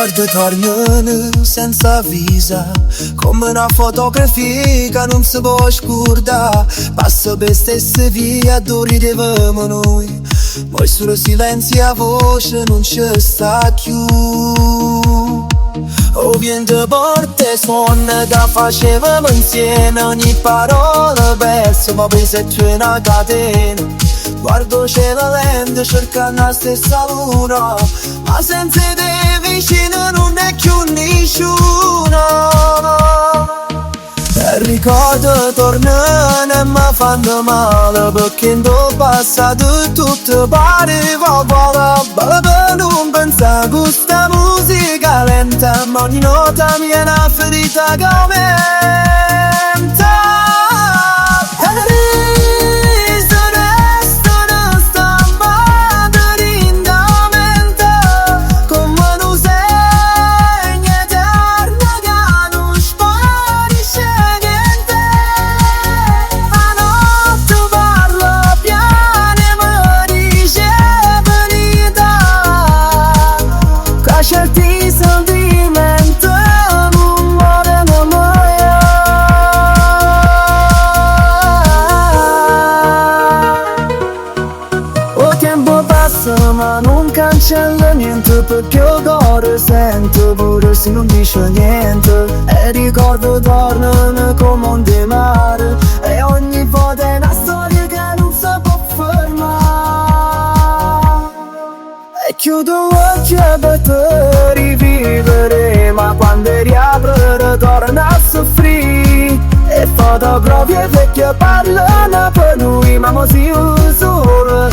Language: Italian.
ricordi tornano senza avvisa, come una fotografia che non si può scordare. Passa per stesse vie dove ridevamo noi, poi solo silenzio a voce non ci sta più. O vento forte suona che facevamo insieme, ogni parola persa ma pesa più una catena. Guardo cielo lento cercando la stessa luna, ma senza te vicino non è più nessuno. E ricordo tornano e mi fanno male, perché in tuo passato tutto pareva uguale. Non pensa a questa musica lenta, ma ogni nota mi è una ferita che aumenta. Certi sentimenti non muoiono mai. O tempo passa ma non cancella niente, perché il cuore sente pure se non dice niente. E ricordo tornano come un di mare, e ogni volta è una storia che non si può fermare. E chiudo occhi per te rivivere, ma quando riapro torna a soffrire. E fotografie vecchie parlano per noi, ma mo si usa solo